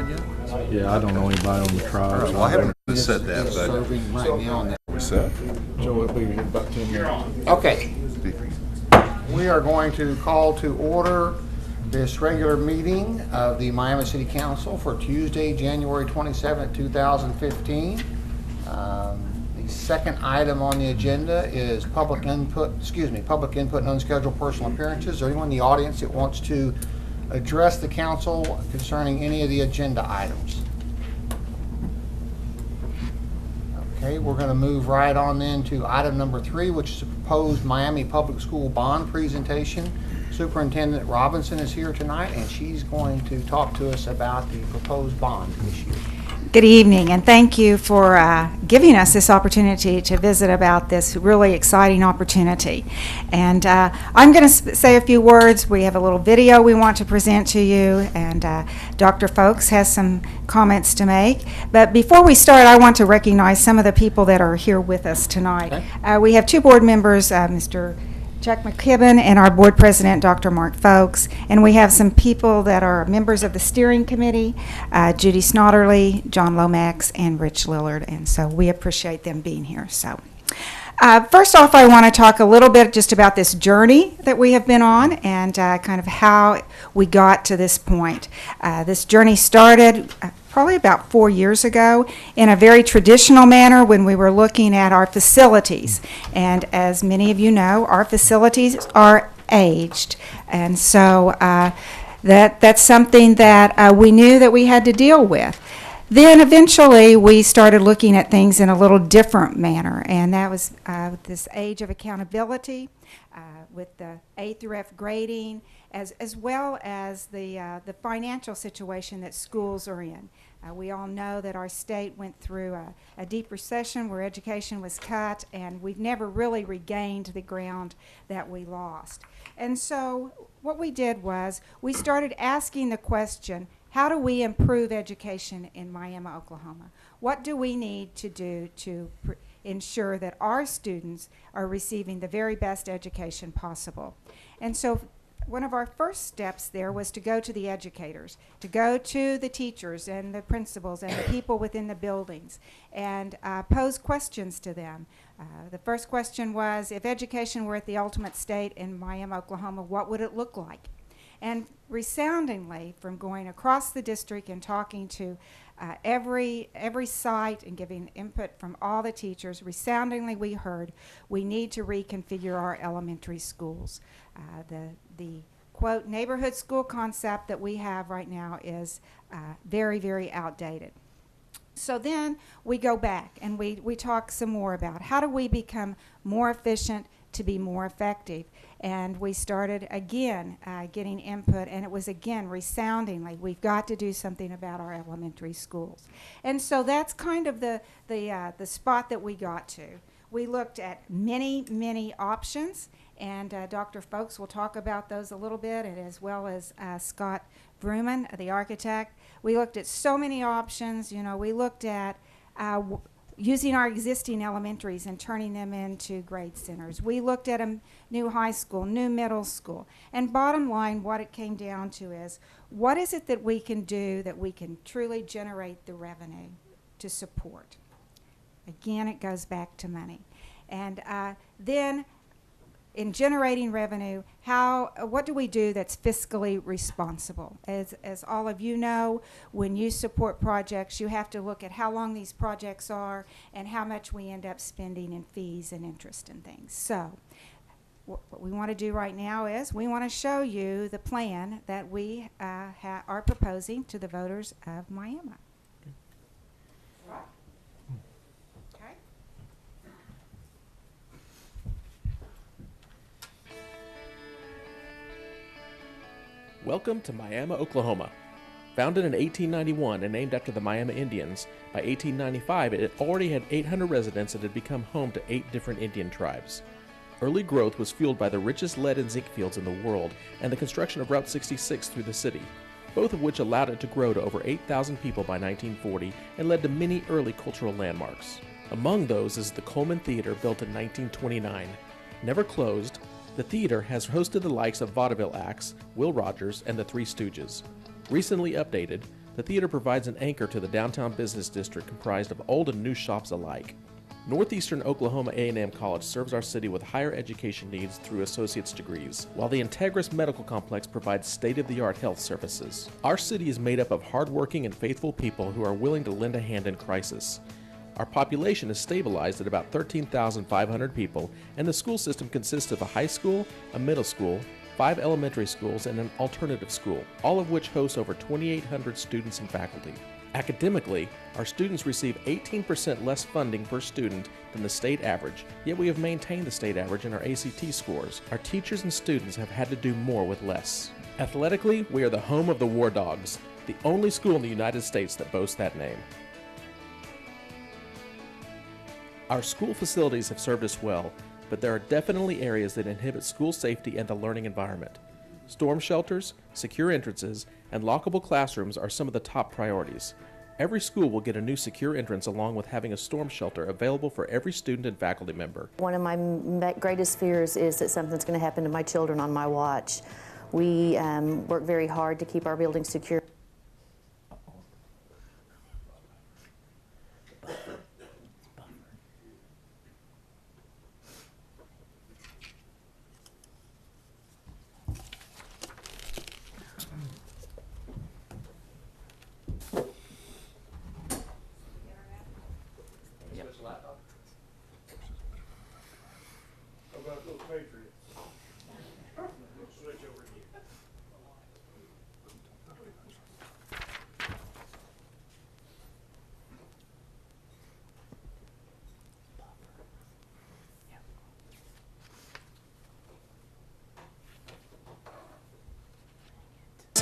happen yet? Yeah, I don't know anybody on the tribe. Well, I haven't said that, but Serving right now on that. what's that? So it'll be about 10 minutes. Okay, we are going to call to order this regular meeting of the Miami City Council for Tuesday, January 27th, 2015. The second item on the agenda is public input and unscheduled personal appearances. Is there anyone in the audience that wants to address the council concerning any of the agenda items? Okay, we're going to move right on then to item number 3, which is a proposed Miami Public School bond presentation. Superintendent Robinson is here tonight, and she's going to talk to us about the proposed bond issue. Good evening, and thank you for giving us this opportunity to visit about this really exciting opportunity. And I'm going to say a few words. We have a little video we want to present to you, and Dr. Folks has some comments to make. But before we start, I want to recognize some of the people that are here with us tonight. Okay. We have 2 board members, Mr. Chuck McKibben and our board president, Dr. Mark Folks, and we have some people that are members of the steering committee, Judy Snodderly, John Lomax, and Rich Lillard, and so we appreciate them being here. So, first off, I want to talk a little bit just about this journey that we have been on and kind of how we got to this point. This journey started probably about 4 years ago in a very traditional manner when we were looking at our facilities. And as many of you know, our facilities are aged. And so that's something that we knew that we had to deal with. Then eventually we started looking at things in a little different manner, and that was this age of accountability with the A through F grading, as well as the financial situation that schools are in. We all know that our state went through a deep recession where education was cut, and we've never really regained the ground that we lost. And so what we did was we started asking the question, how do we improve education in Miami, Oklahoma? What do we need to do to ensure that our students are receiving the very best education possible? And so one of our first steps there was to go to the educators, to go to the teachers and the principals and the people within the buildings and pose questions to them. The first question was, if education were at the ultimate state in Miami, Oklahoma, what would it look like? And resoundingly, from going across the district and talking to every site and giving input from all the teachers, resoundingly we heard we need to reconfigure our elementary schools. The quote neighborhood school concept that we have right now is very, very outdated. So then we go back and we talk some more about how do we become more efficient to be more effective. And we started again getting input, and it was again resoundingly, we've got to do something about our elementary schools. And so that's kind of the spot that we got to. We looked at many, many options, and Dr. Folks will talk about those a little bit, and as well as Scott Bruman, the architect. We looked at so many options. You know, we looked at using our existing elementaries and turning them into grade centers. We looked at a new high school, new middle school. And bottom line, what it came down to is, what is it that we can do that we can truly generate the revenue to support? Again, it goes back to money. And then in generating revenue, what do we do that's fiscally responsible? As all of you know, when you support projects, you have to look at how long these projects are and how much we end up spending in fees and interest and things. So what we want to do right now is we want to show you the plan that we are proposing to the voters of Miami. Welcome to Miami, Oklahoma. Founded in 1891 and named after the Miami Indians, by 1895 it already had 800 residents and had become home to 8 different Indian tribes. Early growth was fueled by the richest lead and zinc fields in the world and the construction of Route 66 through the city, both of which allowed it to grow to over 8,000 people by 1940 and led to many early cultural landmarks. Among those is the Coleman Theater, built in 1929. Never closed, the theater has hosted the likes of vaudeville acts, Will Rogers, and the Three Stooges. Recently updated, The theater provides an anchor to the downtown business district comprised of old and new shops alike. Northeastern Oklahoma A&M College serves our city with higher education needs through associate's degrees, while the Integris Medical Complex provides state-of-the-art health services. Our city is made up of hardworking and faithful people who are willing to lend a hand in crisis. Our population is stabilized at about 13,500 people, and the school system consists of a high school, a middle school, 5 elementary schools, and an alternative school, all of which host over 2,800 students and faculty. Academically, our students receive 18% less funding per student than the state average, yet we have maintained the state average in our ACT scores. Our teachers and students have had to do more with less. Athletically, we are the home of the War Dogs, the only school in the United States that boasts that name. Our school facilities have served us well, but there are definitely areas that inhibit school safety and the learning environment. Storm shelters, secure entrances, and lockable classrooms are some of the top priorities. Every school will get a new secure entrance along with having a storm shelter available for every student and faculty member. One of my greatest fears is that something's going to happen to my children on my watch. We work very hard to keep our buildings secure.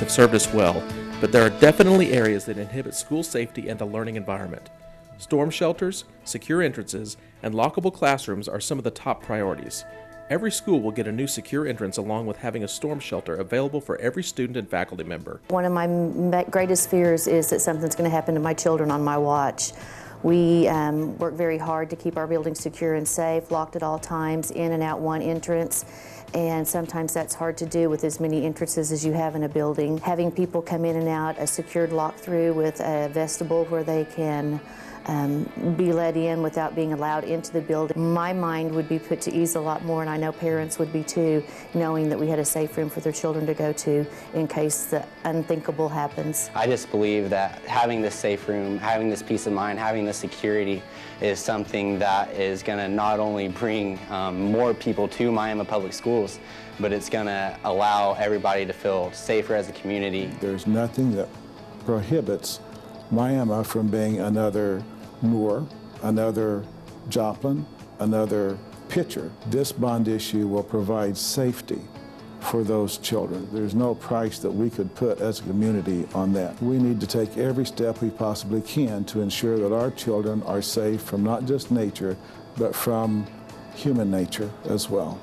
Have served us well, but there are definitely areas that inhibit school safety and the learning environment. Storm shelters, secure entrances, and lockable classrooms are some of the top priorities. Every school will get a new secure entrance along with having a storm shelter available for every student and faculty member. One of my greatest fears is that something's going to happen to my children on my watch. We work very hard to keep our buildings secure and safe, locked at all times, in and out one entrance. And sometimes that's hard to do with as many entrances as you have in a building. Having people come in and out, a secured lock-through with a vestibule where they can be let in without being allowed into the building. My mind would be put to ease a lot more, and I know parents would be too, knowing that we had a safe room for their children to go to in case the unthinkable happens. I just believe that having this safe room, having this peace of mind, having this security is something that is going to not only bring more people to Miami Public Schools, but it's going to allow everybody to feel safer as a community. There's nothing that prohibits Miami from being another Moore, another Joplin, another Pitcher. This bond issue will provide safety for those children. There's no price that we could put as a community on that. We need to take every step we possibly can to ensure that our children are safe from not just nature, but from human nature as well.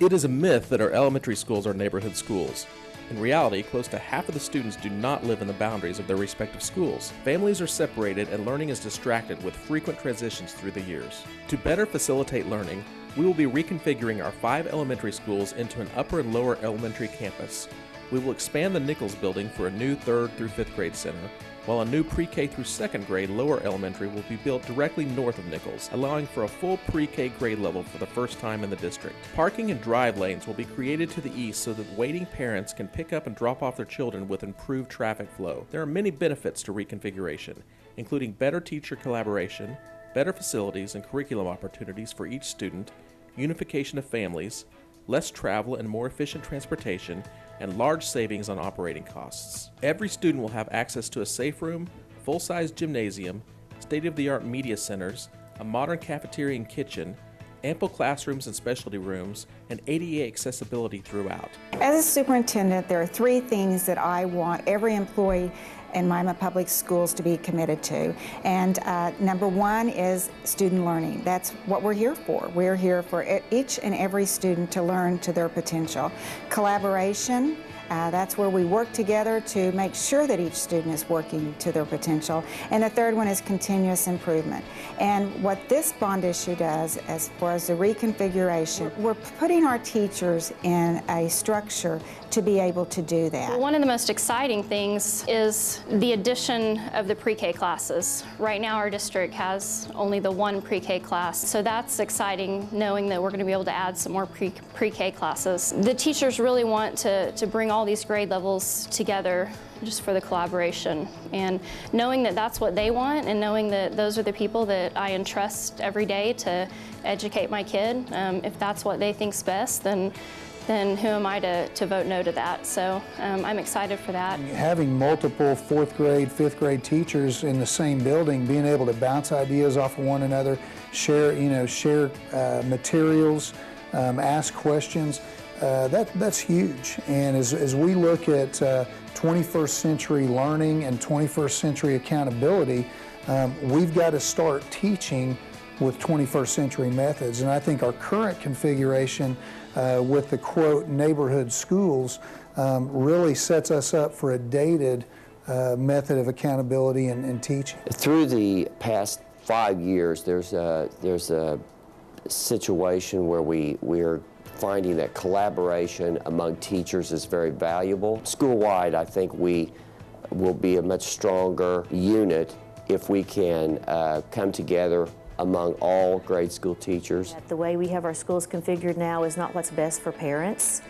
It is a myth that our elementary schools are neighborhood schools. In reality, close to half of the students do not live in the boundaries of their respective schools. Families are separated and learning is distracted with frequent transitions through the years. To better facilitate learning, we will be reconfiguring our 5 elementary schools into an upper and lower elementary campus. We will expand the Nichols building for a new 3rd through 5th grade center, while a new pre-K through 2nd grade lower elementary will be built directly north of Nichols, allowing for a full pre-K grade level for the first time in the district. Parking and drive lanes will be created to the east so that waiting parents can pick up and drop off their children with improved traffic flow. There are many benefits to reconfiguration, including better teacher collaboration, better facilities and curriculum opportunities for each student, unification of families, less travel and more efficient transportation, and large savings on operating costs. Every student will have access to a safe room, full-size gymnasium, state-of-the-art media centers, a modern cafeteria and kitchen, ample classrooms and specialty rooms, and ADA accessibility throughout. As a superintendent, there are 3 things that I want every employee in Miami Public Schools to be committed to. And number 1 is student learning. That's what we're here for. We're here for each and every student to learn to their potential. Collaboration, That's where we work together to make sure that each student is working to their potential. And the third one is continuous improvement. And what this bond issue does, as far as the reconfiguration, we're putting our teachers in a structure to be able to do that. One of the most exciting things is the addition of the pre-K classes. Right now our district has only the one pre-K class, so that's exciting, knowing that we're going to be able to add some more pre-K classes. The teachers really want to bring all these grade levels together just for the collaboration, and knowing that that's what they want, and knowing that those are the people that I entrust every day to educate my kid. If that's what they think's best, then who am I to vote no to that? So I'm excited for that. Having multiple fourth grade, fifth grade teachers in the same building, being able to bounce ideas off of one another, share materials, ask questions, that's huge. And as we look at 21st century learning and 21st century accountability, we've got to start teaching with 21st century methods. And I think our current configuration with the quote neighborhood schools really sets us up for a dated method of accountability and teaching. Through the past 5 years, there's a situation where we're finding that collaboration among teachers is very valuable. School-wide, I think we will be a much stronger unit if we can come together among all grade school teachers. The way we have our schools configured now is not what's best for parents.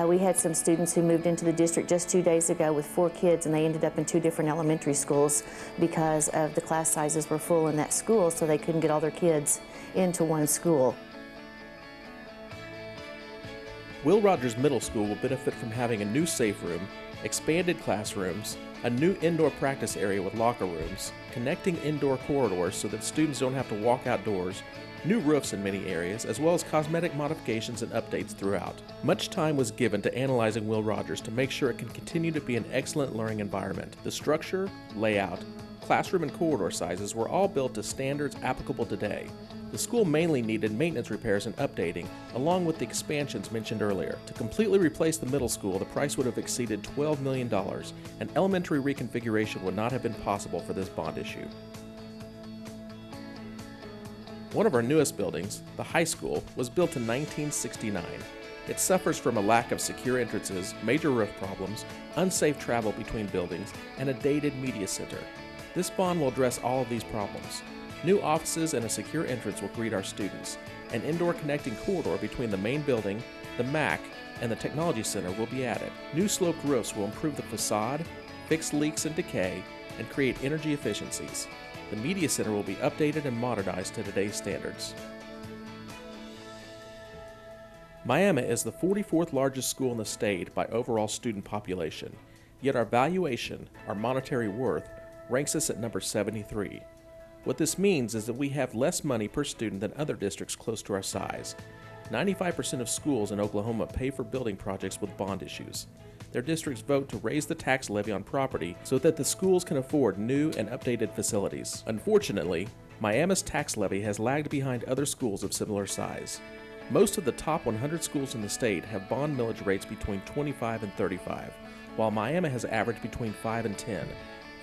We had some students who moved into the district just 2 days ago with 4 kids, and they ended up in 2 different elementary schools because of the class sizes were full in that school, so they couldn't get all their kids into one school. Will Rogers Middle School will benefit from having a new safe room, expanded classrooms, a new indoor practice area with locker rooms, connecting indoor corridors so that students don't have to walk outdoors, new roofs in many areas, as well as cosmetic modifications and updates throughout. Much time was given to analyzing Will Rogers to make sure it can continue to be an excellent learning environment. The structure, layout, classroom and corridor sizes were all built to standards applicable today. The school mainly needed maintenance repairs and updating, along with the expansions mentioned earlier. To completely replace the middle school, the price would have exceeded $12 million, and elementary reconfiguration would not have been possible for this bond issue. One of our newest buildings, the high school, was built in 1969. It suffers from a lack of secure entrances, major roof problems, unsafe travel between buildings, and a dated media center. This bond will address all of these problems. New offices and a secure entrance will greet our students. An indoor connecting corridor between the main building, the MAC, and the Technology Center will be added. New sloped roofs will improve the facade, fix leaks and decay, and create energy efficiencies. The Media Center will be updated and modernized to today's standards. Miami is the 44th largest school in the state by overall student population, yet our valuation, our monetary worth, ranks us at number 73. What this means is that we have less money per student than other districts close to our size. 95% of schools in Oklahoma pay for building projects with bond issues. Their districts vote to raise the tax levy on property so that the schools can afford new and updated facilities. Unfortunately, Miami's tax levy has lagged behind other schools of similar size. Most of the top 100 schools in the state have bond millage rates between 25 and 35, while Miami has averaged between 5 and 10.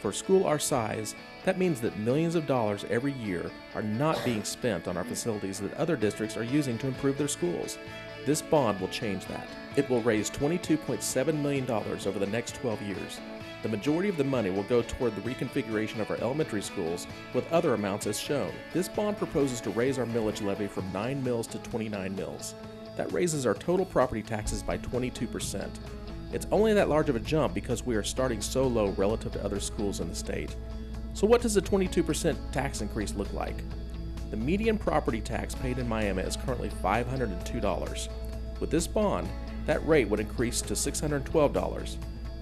For a school our size, that means that millions of dollars every year are not being spent on our facilities that other districts are using to improve their schools. This bond will change that. It will raise $22.7 million over the next 12 years. The majority of the money will go toward the reconfiguration of our elementary schools, with other amounts as shown. This bond proposes to raise our millage levy from 9 mills to 29 mills. That raises our total property taxes by 22%. It's only that large of a jump because we are starting so low relative to other schools in the state. So what does a 22% tax increase look like? The median property tax paid in Miami is currently $502. With this bond, that rate would increase to $612.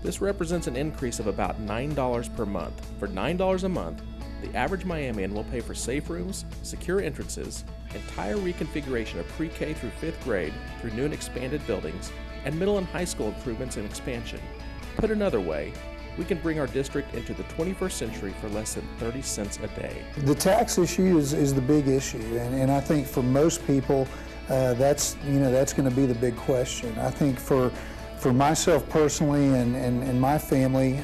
This represents an increase of about $9 per month. For $9 a month, the average Miamian will pay for safe rooms, secure entrances, entire reconfiguration of pre-K through 5th grade through new and expanded buildings, and middle and high school improvements and expansion. Put another way, we can bring our district into the 21st century for less than 30 cents a day. The tax issue is the big issue, and I think for most people, that's going to be the big question. I think for For myself personally and my family,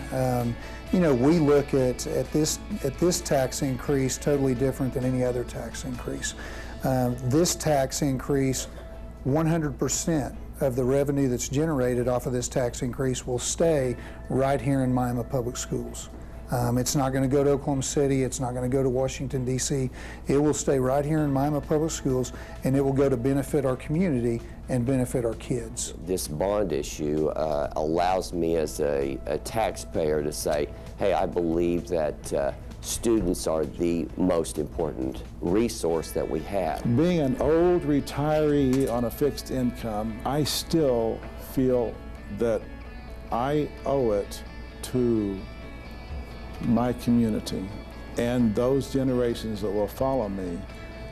you know, we look at this tax increase totally different than any other tax increase. This tax increase, 100% of the revenue that's generated off of this tax increase will stay right here in Miami Public Schools. It's not going to go to Oklahoma City, it's not going to go to Washington, D.C. It will stay right here in Miami Public Schools, and it will go to benefit our community and benefit our kids. This bond issue allows me as a taxpayer to say, hey, I believe that students are the most important resource that we have. Being an old retiree on a fixed income, I still feel that I owe it to my community and those generations that will follow me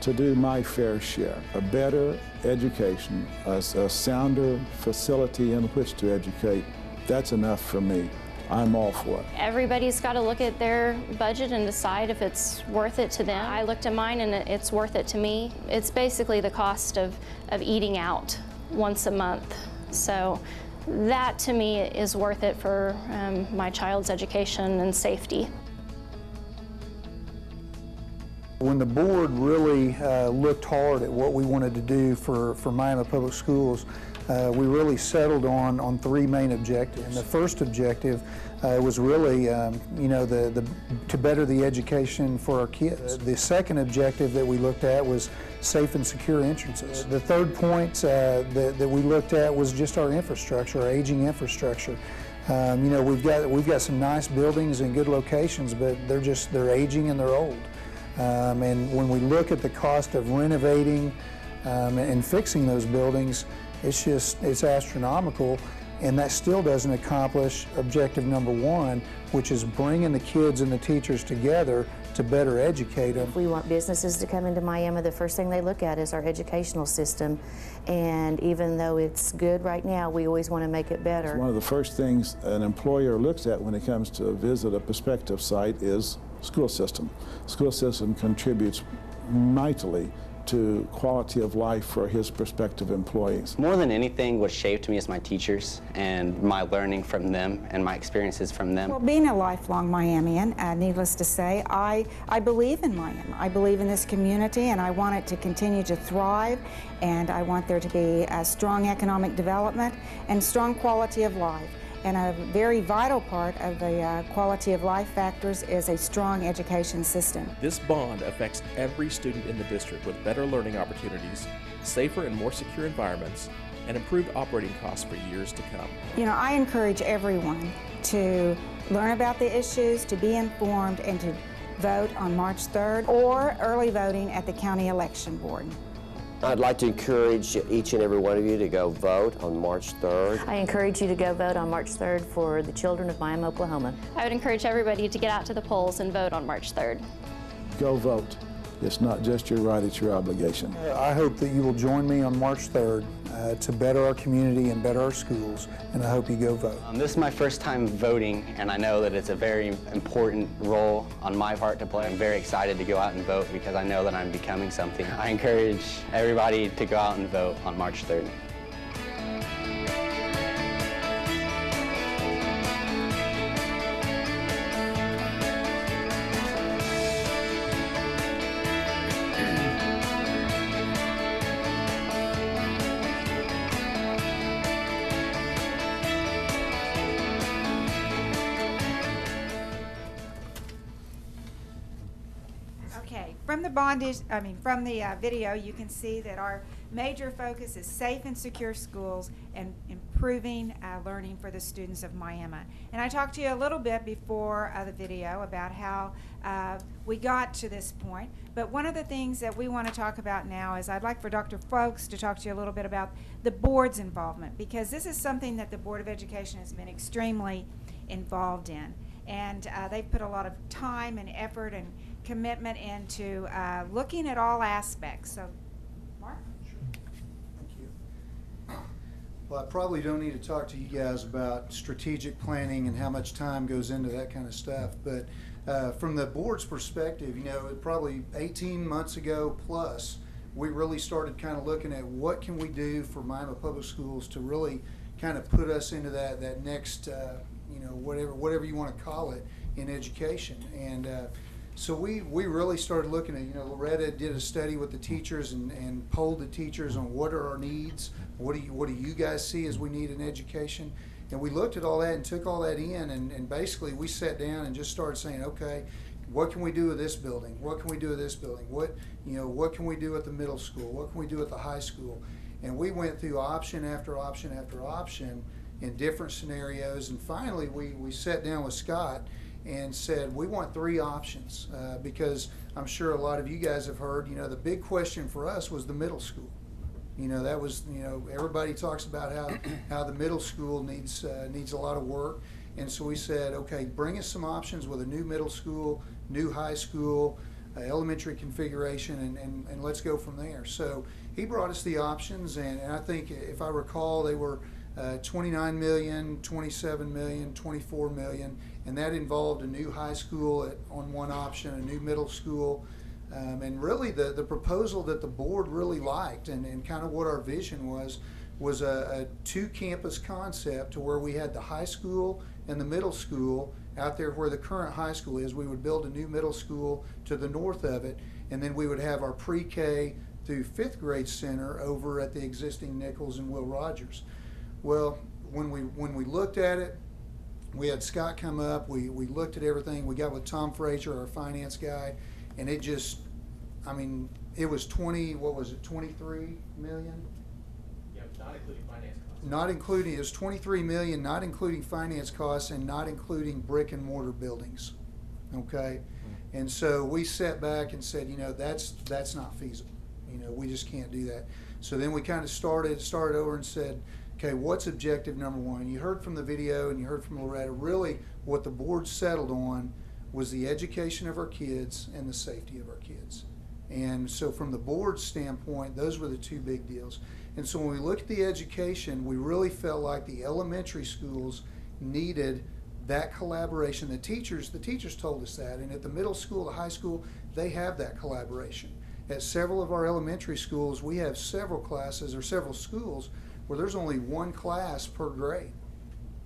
to do my fair share. A better education, a sounder facility in which to educate, that's enough for me. I'm all for it. Everybody's got to look at their budget and decide if it's worth it to them. I looked at mine and it's worth it to me. It's basically the cost of eating out once a month. So that to me is worth it for my child's education and safety. When the board really looked hard at what we wanted to do for Miami Public Schools, we really settled on three main objectives. And the first objective was really, you know, to better the education for our kids. The second objective that we looked at was safe and secure entrances. The third point that we looked at was just our infrastructure, our aging infrastructure. You know, we've got some nice buildings in good locations, but they're aging and they're old. And when we look at the cost of renovating and fixing those buildings, it's astronomical, and that still doesn't accomplish objective number one, which is bringing the kids and the teachers together to better educate them. If we want businesses to come into Miami, the first thing they look at is our educational system, and even though it's good right now, we always want to make it better. One of the first things an employer looks at when it comes to visit a prospective site is school system. School system contributes mightily to quality of life for his prospective employees. More than anything, what shaped me is my teachers and my learning from them and my experiences from them. Well, being a lifelong Miamian, needless to say, I believe in Miami. I believe in this community, and I want it to continue to thrive, and I want there to be a strong economic development and strong quality of life. And a very vital part of the quality of life factors is a strong education system. This bond affects every student in the district with better learning opportunities, safer and more secure environments, and improved operating costs for years to come. You know, I encourage everyone to learn about the issues, to be informed, and to vote on March 3rd or early voting at the county election board. I'd like to encourage each and every one of you to go vote on March 3rd. I encourage you to go vote on March 3rd for the children of Miami, Oklahoma. I would encourage everybody to get out to the polls and vote on March 3rd. Go vote. It's not just your right, it's your obligation. I hope that you will join me on March 3rd to better our community and better our schools, and I hope you go vote. This is my first time voting, and I know that it's a very important role on my part to play. I'm very excited to go out and vote because I know that I'm becoming something. I encourage everybody to go out and vote on March 3rd. From the video, you can see that our major focus is safe and secure schools and improving learning for the students of Miami. And I talked to you a little bit before the video about how we got to this point. But one of the things that we want to talk about now is I'd like for Dr. Folks to talk to you a little bit about the board's involvement, because this is something that the Board of Education has been extremely involved in. And they've put a lot of time and effort and commitment into looking at all aspects. So, Mark? Sure. Thank you. Well, I probably don't need to talk to you guys about strategic planning and how much time goes into that kind of stuff, but from the board's perspective, you know, probably 18 months ago plus, we really started kind of looking at what can we do for Miami Public Schools to really kind of put us into that next, you know, whatever you want to call it in education. And so we really started looking at, you know, Loretta did a study with the teachers and polled the teachers on what are our needs, what do you guys see as we need in education. And we looked at all that and took all that in, and basically we sat down and just started saying, okay, what can we do with this building? What can we do with this building? What can we do at the middle school? What can we do at the high school? And we went through option after option after option in different scenarios, and finally we sat down with Scott and said, we want 3 options, because I'm sure a lot of you guys have heard, you know, the big question for us was the middle school. You know, that was, you know, everybody talks about how the middle school needs a lot of work. And so we said, okay, bring us some options with a new middle school, new high school, elementary configuration, and let's go from there. So he brought us the options, and I think, if I recall, they were 29 million, 27 million, 24 million, and that involved a new high school on one option, a new middle school, and really the proposal that the board really liked, and kind of what our vision was a 2-campus concept, to where we had the high school and the middle school out there where the current high school is. We would build a new middle school to the north of it, and then we would have our pre-K through 5th grade center over at the existing Nichols and Will Rogers. Well, when we looked at it, we had Scott come up, we looked at everything, we got with Tom Frazier, our finance guy, and it just, I mean, it was 23 million? Yeah, not including finance costs. Not including, it was 23 million, not including finance costs and not including brick and mortar buildings, okay? And so we sat back and said, you know, that's not feasible. You know, we just can't do that. So then we kind of started over and said, okay, what's objective number 1? You heard from the video and you heard from Loretta, really what the board settled on was the education of our kids and the safety of our kids. And so from the board's standpoint, those were the 2 big deals. And so when we looked at the education, we really felt like the elementary schools needed that collaboration. The teachers told us that, and at the middle school, the high school, they have that collaboration. At several of our elementary schools, we have several classes or several schools where there's only 1 class per grade.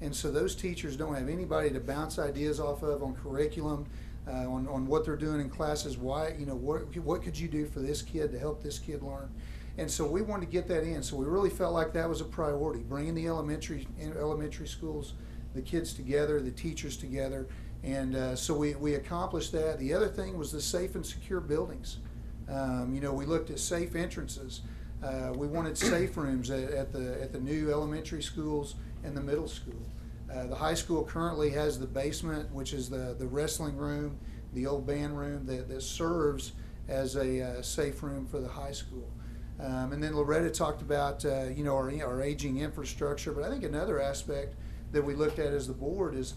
And so those teachers don't have anybody to bounce ideas off of on curriculum, on what they're doing in classes. Why, you know, what could you do for this kid to help this kid learn? And so we wanted to get that in. So we really felt like that was a priority, bringing the elementary schools, the kids together, the teachers together. And so we accomplished that. The other thing was the safe and secure buildings. You know, we looked at safe entrances. We wanted safe rooms at the new elementary schools and the middle school. The high school currently has the basement, which is the wrestling room, the old band room that serves as a safe room for the high school. And then Loretta talked about you know, our aging infrastructure. But I think another aspect that we looked at as the board is,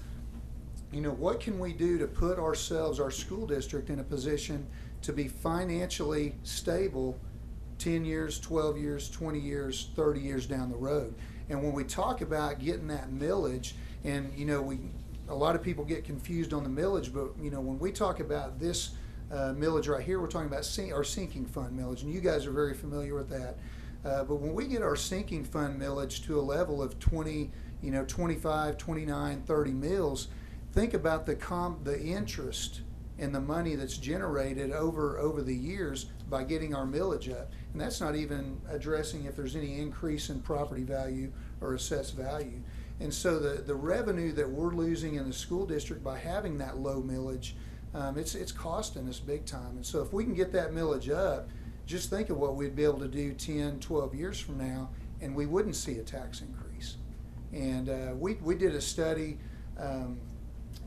you know, what can we do to put ourselves, our school district, in a position to be financially stable 10 years, 12 years, 20 years, 30 years down the road. And when we talk about getting that millage, and you know, a lot of people get confused on the millage, but you know, when we talk about this millage right here, we're talking about our sinking fund millage, and you guys are very familiar with that. But when we get our sinking fund millage to a level of 20, you know, 25, 29, 30 mills, think about the interest and the money that's generated over the years by getting our millage up. And that's not even addressing if there's any increase in property value or assessed value. And so the revenue that we're losing in the school district by having that low millage, it's costing us big time. And so if we can get that millage up, just think of what we'd be able to do 10, 12 years from now, and we wouldn't see a tax increase. And we did a study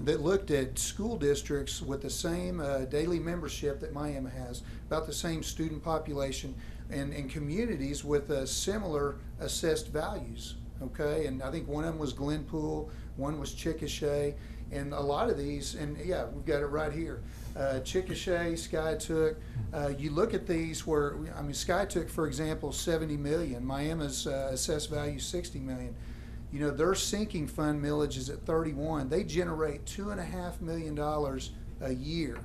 that looked at school districts with the same daily membership that Miami has, about the same student population, and communities with similar assessed values. Okay, and I think one of them was Glenpool, one was Chickasha, and a lot of these, and yeah, we've got it right here. Chickasha, Skiatook. You look at these where, I mean, Skiatook, for example, 70 million. Miami's assessed value 60 million. You know, their sinking fund millage is at 31. They generate $2.5 million a year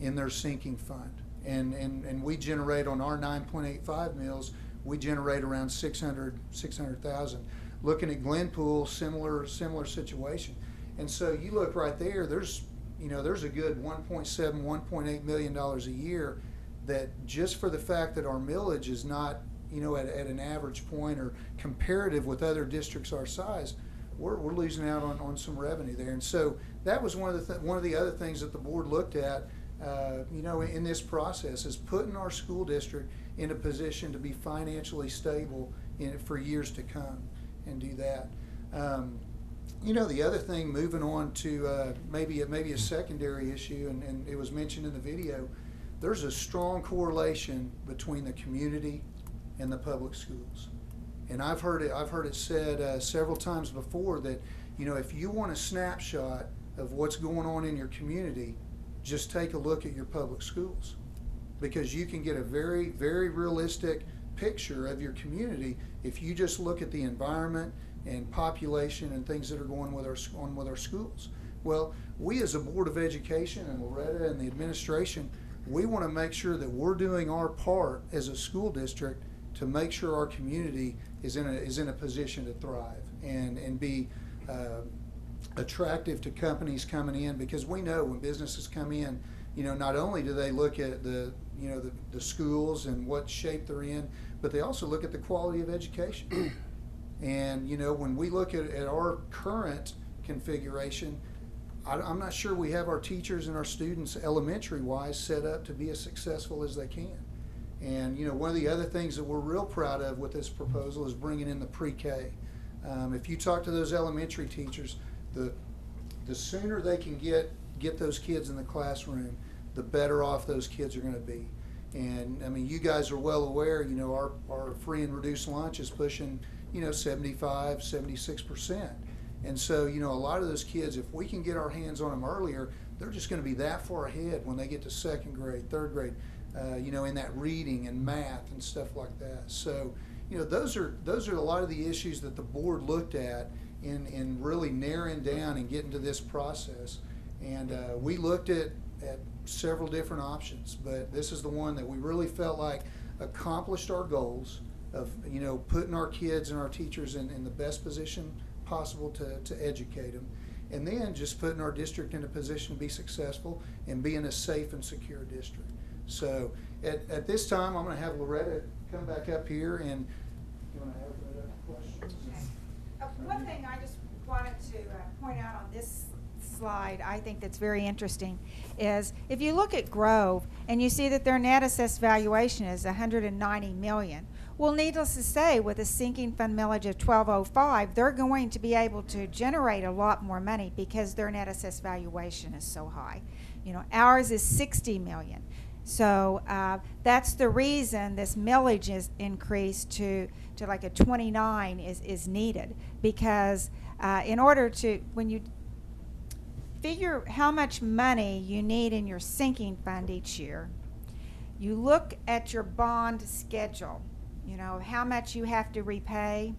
in their sinking fund. And we generate on our 9.85 mills, we generate around 600,000. Looking at Glenpool, similar situation. And so you look right there, there's a good $1.7, $1.8 million a year that just for the fact that our millage is not, at an average point or comparative with other districts our size, we're losing out on some revenue there. And so that was one of the other things that the board looked at, in this process, is putting our school district in a position to be financially stable for years to come and do that. The other thing, moving on to maybe a secondary issue, and it was mentioned in the video, there's a strong correlation between the community and the public schools. And I've heard it said several times before that, if you want a snapshot of what's going on in your community, just take a look at your public schools, because you can get a very, very realistic picture of your community if you just look at the environment and population and things that are going with our schools. Well, we as a Board of Education and Loretta and the administration, we want to make sure that we're doing our part as a school district to make sure our community is in a position to thrive and be attractive to companies coming in, because we know when businesses come in, not only do they look at the schools and what shape they're in, but they also look at the quality of education. And when we look at our current configuration, I'm not sure we have our teachers and our students elementary wise set up to be as successful as they can. And one of the other things that we're real proud of with this proposal is bringing in the pre-K. If you talk to those elementary teachers, the sooner they can get those kids in the classroom, the better off those kids are going to be. And I mean, you guys are well aware, our free and reduced lunch is pushing 75, 76%. And so, a lot of those kids, if we can get our hands on them earlier, they're just going to be that far ahead when they get to second grade, third grade, in that reading and math and stuff like that. So, those are a lot of the issues that the board looked at in really narrowing down and getting to this process. And we looked at several different options, but this is the one that we really felt like accomplished our goals of putting our kids and our teachers in the best position possible to educate them, and then just putting our district in a position to be successful and being a safe and secure district. So at this time, I'm going to have Loretta come back up here, and you want to have Loretta questions? Okay. One thing I just wanted to point out on this slide, I think that's very interesting, is if you look at Grove and you see that their net assessed valuation is $190 million. Well, needless to say, with a sinking fund millage of 1205, they're going to be able to generate a lot more money because their net assessed valuation is so high. Ours is $60 million. So that's the reason this millage is increased to like a 29 is needed, because in order to, when you figure how much money you need in your sinking fund each year, you look at your bond schedule, how much you have to repay,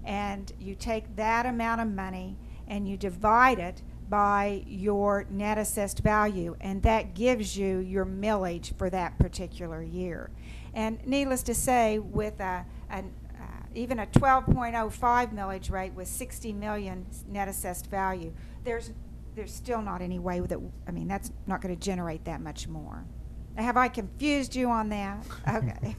and you take that amount of money and you divide it by your net assessed value, and that gives you your millage for that particular year. And needless to say, with even a 12.05 millage rate with 60 million net assessed value, there's still not any way that, that's not going to generate that much more. Have I confused you on that? Okay.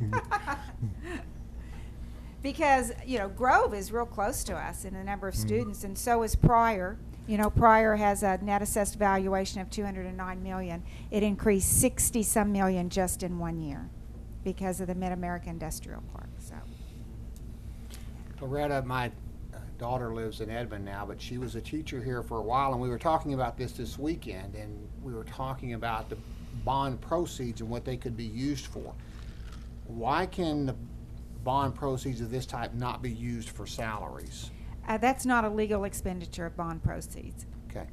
Because, Grove is real close to us in the number of students, and so is Pryor. Pryor has a net assessed valuation of $209 million. It increased 60-some million just in 1 year because of the Mid-America Industrial Park. So, Loretta, my daughter lives in Edmond now, but she was a teacher here for a while, and we were talking about this weekend, and we were talking about the bond proceeds and what they could be used for. Why can the bond proceeds of this type not be used for salaries? That's not a legal expenditure of bond proceeds. Okay.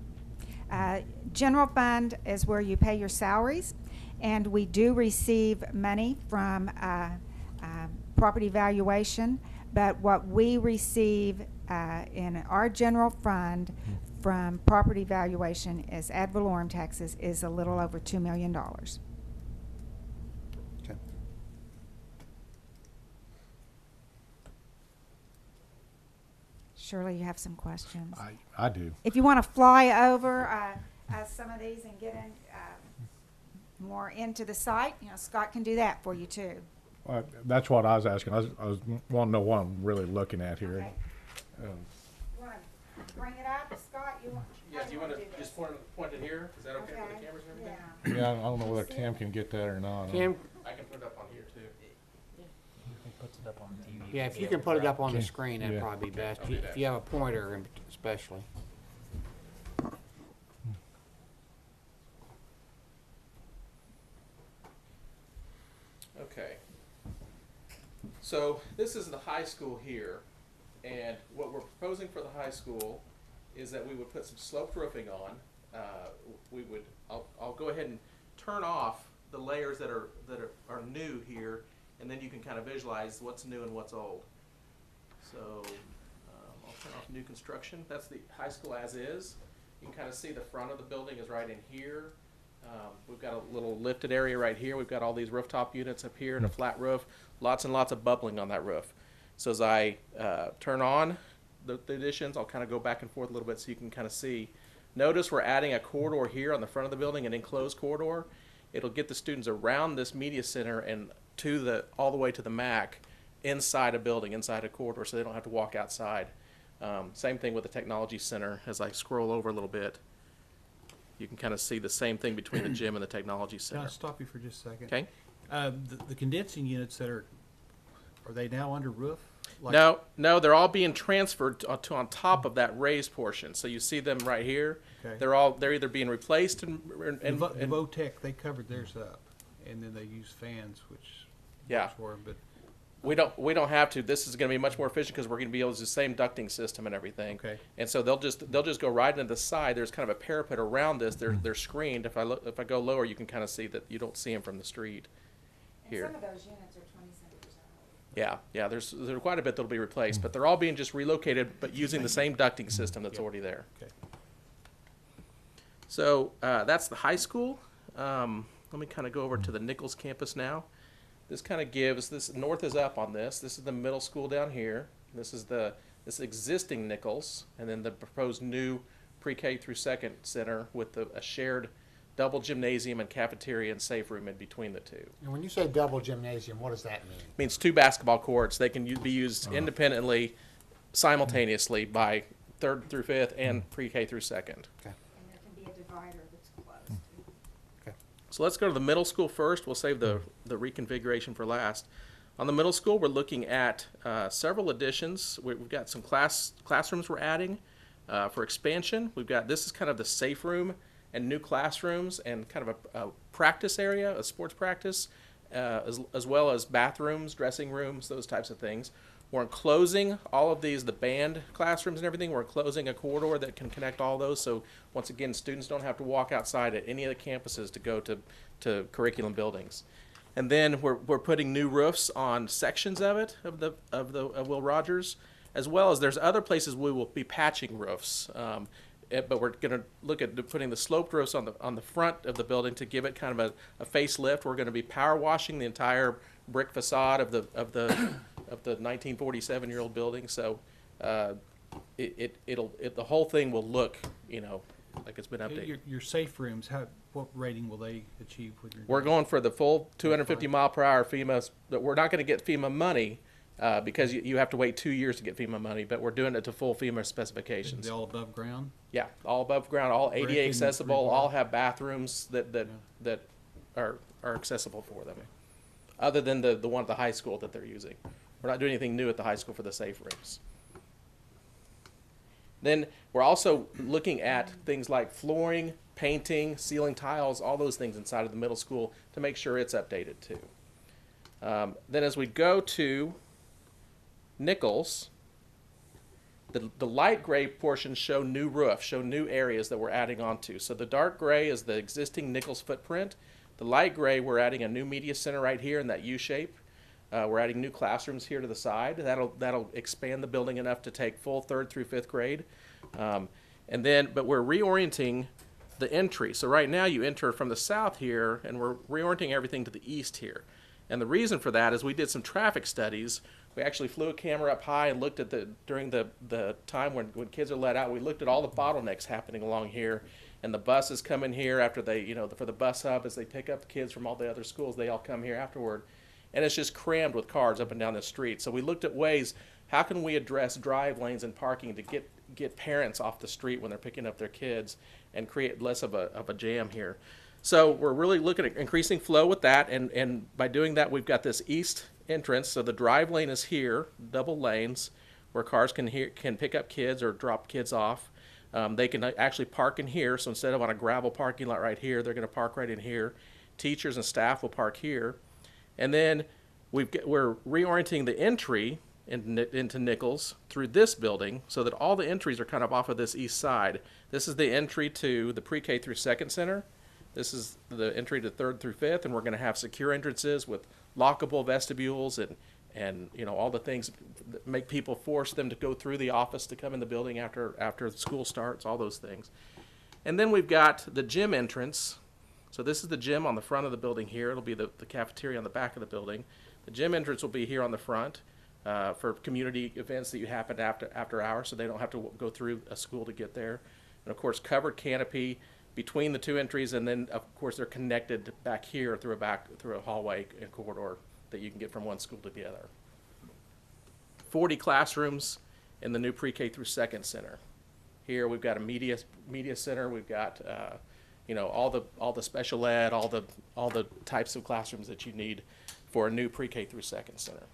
General fund is where you pay your salaries, and we do receive money from property valuation, but what we receive in our general fund from property valuation is ad valorem taxes is a little over $2 million. Okay. Surely you have some questions. I do. If you want to fly over some of these and get in more into the site, Scott can do that for you too. That's what I was asking. I was wanting to know what I'm really looking at here. Okay. You want to bring it up, Scott? Yeah, do you want to just point it here? Is that okay for the cameras and everything? Yeah, I don't know whether Tim can get that or not. Tim, I can put it up on here too. yeah, if you can put it up on the screen, that'd Yeah. probably be best, if you have a pointer especially. Okay. So this is the high school here, and what we're proposing for the high school is that we would put some sloped roofing on. I'll go ahead and turn off the layers that are new here, and then you can kind of visualize what's new and what's old. So I'll turn off new construction. That's the high school as is. You can kind of see the front of the building is right in here. We've got a little lifted area right here. We've got all these rooftop units up here and a flat roof. Lots and lots of bubbling on that roof. So as I turn on the additions, I'll kind of go back and forth a little bit so you can kind of see. Notice we're adding a corridor here on the front of the building, an enclosed corridor. It'll get the students around this media center and all the way to the MAC inside a building, inside a corridor, so they don't have to walk outside. Same thing with the technology center. As I scroll over a little bit, you can kind of see the same thing between the gym and the technology Can center. I stop you for just a second? Okay. The condensing units that are they now under roof? No, they're all being transferred to on top of that raised portion. So you see them right here. Okay. They're either being replaced and Votech, they covered theirs up, and then they use fans, which Yeah. works for them, but we don't have to. This is going to be much more efficient because we're going to be able to use the same ducting system and everything. Okay. And so they'll just go right into the side. There's kind of a parapet around this. They're screened. If I go lower, you can kind of see that you don't see them from the street. Here. And some of those units are 27 years old. Yeah. There's quite a bit that'll be replaced, but they're all being just relocated, but using the same ducting system that's already there. okay. So that's the high school. Let me kind of go over to the Nichols campus now. This kind of gives, this north is up on this. This is the middle school down here. This is this existing Nichols, and then the proposed new pre-K through second center with a shared double gymnasium and cafeteria and safe room in between the two. And when you say double gymnasium, what does that mean? It means 2 basketball courts. They can be used independently, simultaneously by 3rd through 5th and pre-K through second. Okay. And there can be a divider that's closed. So let's go to the middle school first. We'll save the reconfiguration for last. On the middle school, we're looking at several additions. We've got some classrooms we're adding for expansion. This is kind of the safe room and new classrooms and kind of a practice area, a sports practice, as well as bathrooms, dressing rooms, those types of things. We're enclosing all of these, the band classrooms and everything. We're enclosing a corridor that can connect all those. So once again, students don't have to walk outside at any of the campuses to go to curriculum buildings. And then we're putting new roofs on sections of it, of Will Rogers, as well as there's other places we will be patching roofs. But we're going to look at putting the sloped roofs on the front of the building to give it kind of a facelift. We're going to be power washing the entire brick facade of the 1947-year-old building. So the whole thing will look, like it's been updated. Your safe rooms, what rating will they achieve with your? We're going for the full 250 mile per hour FEMA. But we're not going to get FEMA money because you have to wait 2 years to get FEMA money. But we're doing it to full FEMA specifications. Are they all above ground? Yeah, all above ground, all Brick ADA and accessible, rebar. all have bathrooms that are accessible for them. Other than the one at the high school that they're using. We're not doing anything new at the high school for the safe rooms. Then we're also looking at things like flooring, painting, ceiling tiles, all those things inside of the middle school to make sure it's updated too. Then as we go to Nichols, the light gray portions show new roofs, show new areas that we're adding onto. So the dark gray is the existing Nichols footprint. The light gray, we're adding a new media center right here in that U shape. We're adding new classrooms here to the side. That'll expand the building enough to take full 3rd through 5th grade. But we're reorienting the entry. So right now you enter from the south here, and we're reorienting everything to the east here. And the reason for that is we did some traffic studies We actually flew a camera up high and looked at during the time when kids are let out, we looked at all the bottlenecks happening along here. And the buses come in here after they, for the bus hub, as they pick up the kids from all the other schools, they all come here afterward. And it's just crammed with cars up and down the street. So we looked at ways, how can we address drive lanes and parking to get parents off the street when they're picking up their kids and create less of a jam here. So we're really looking at increasing flow with that, and by doing that, we've got this east entrance. So the drive lane is here, double lanes, where cars can pick up kids or drop kids off. They can actually park in here. So instead of on a gravel parking lot right here, they're going to park right in here. Teachers and staff will park here, and then we're reorienting the entry into Nichols through this building so that all the entries are kind of off of this east side. This is the entry to the pre-K through second center. This is the entry to 3rd through 5th, and we're going to have secure entrances with lockable vestibules and all the things that make people force them to go through the office to come in the building after school starts, all those things. And then we've got the gym entrance. So this is the gym on the front of the building here. It'll be the cafeteria on the back of the building. The gym entrance will be here on the front for community events that you happen after hours, so they don't have to go through a school to get there. And of course, covered canopy between the two entries, and then of course they're connected back here through a hallway and corridor that you can get from one school to the other. 40 classrooms in the new pre-K through second center. Here we've got a media center. We've got all the special ed, all the types of classrooms that you need for a new pre-K through second center.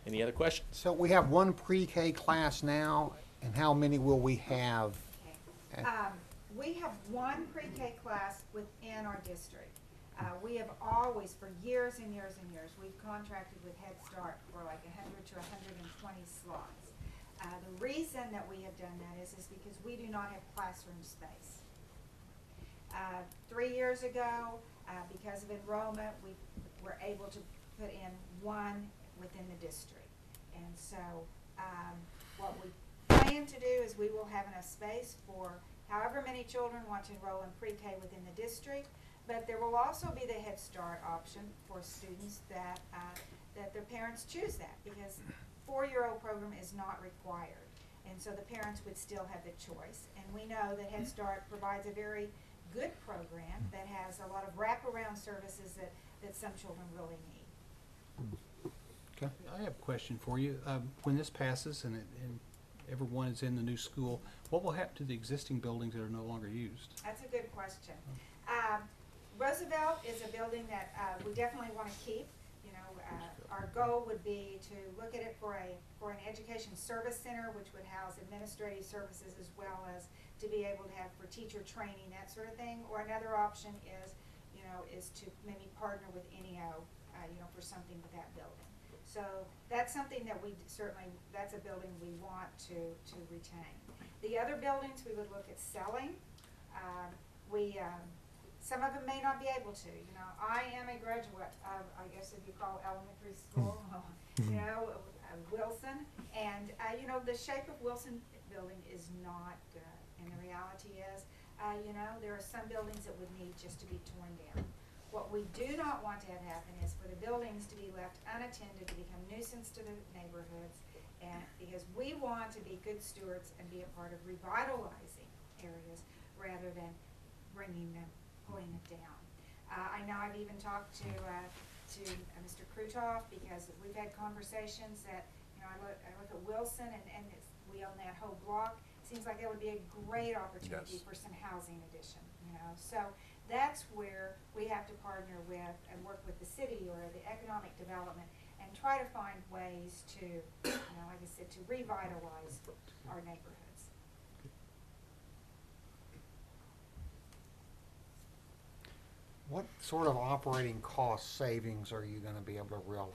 Any other questions? So we have one pre-K class now, and how many will we have? We have one pre-K class within our district. We have always, for years and years and years, we've contracted with Head Start for like 100 to 120 slots. The reason that we have done that is because we do not have classroom space. 3 years ago, because of enrollment, we were able to put in one within the district. And so what we plan to do is we will have enough space for however many children want to enroll in pre-K within the district, but there will also be the Head Start option for students that their parents choose that, because 4-year-old program is not required. And so the parents would still have the choice. And we know that Head Start provides a very good program that has a lot of wraparound services that some children really need. Okay. I have a question for you. When this passes and everyone is in the new school, what will happen to the existing buildings that are no longer used? That's a good question. Roosevelt is a building that we definitely want to keep. Our goal would be to look at it for an education service center, which would house administrative services as well as to be able to have for teacher training, that sort of thing. Or another option is to maybe partner with NEO, for something with that building. So that's something that that's a building we want to retain. The other buildings we would look at selling. Some of them may not be able to. I am a graduate of, I guess if you call elementary school, Wilson, and the shape of Wilson building is not good. And the reality is, there are some buildings that would need just to be torn down. What we do not want to have happen is for the buildings to be left unattended, to become nuisance to the neighborhoods, and because we want to be good stewards and be a part of revitalizing areas rather than pulling it down. I know I've even talked to Mr. Krutoff, because we've had conversations that I look at Wilson and we own that whole block. Seems like that would be a great opportunity for some housing addition. So that's where we have to partner with and work with the city or the economic development and try to find ways to, like I said, to revitalize our neighborhoods. What sort of operating cost savings are you going to be able to realize?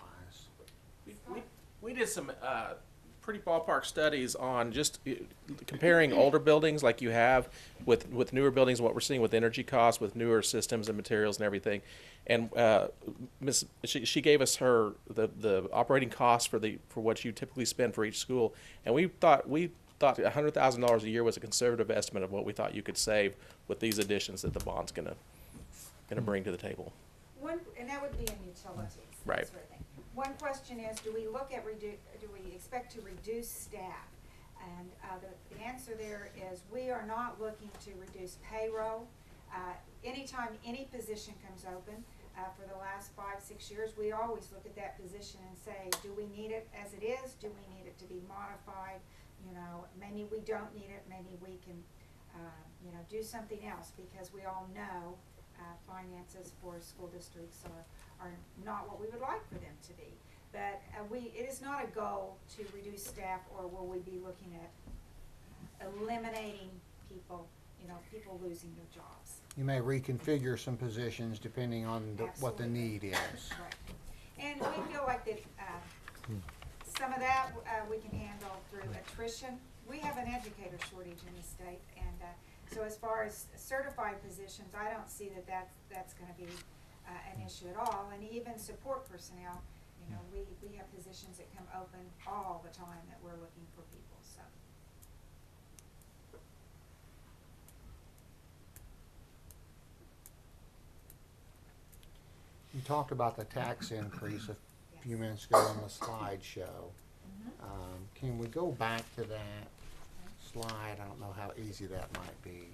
We did some pretty ballpark studies on just comparing older buildings like you have with newer buildings, what we're seeing with energy costs, with newer systems and materials and everything. And she gave us the operating costs for what you typically spend for each school, and we thought $100,000 a year was a conservative estimate of what we thought you could save with these additions that the bond's gonna bring to the table. And that would be in utilities. that Right. sort of thing. One question is, do we look at do we expect to reduce staff? And the answer there is we are not looking to reduce payroll. Anytime any position comes open, for the last 5-6 years, we always look at that position and say, do we need it as it is? Do we need it to be modified? You know, maybe we don't need it, maybe we can, you know, do something else, because we all know finances for school districts are not what we would like for them to be. But it is not a goal to reduce staff, or will we be looking at eliminating people, you know, people losing their jobs. You may reconfigure some positions depending on what the need is. Right. And we feel like that some of that we can handle through attrition. We have an educator shortage in the state, and so as far as certified positions, I don't see that that's going to be an issue at all. And even support personnel, you know, we have positions that come open all the time that we're looking for people. So. You talked about the tax increase a few minutes ago on the slideshow. Can we go back to that slide? I don't know how easy that might be.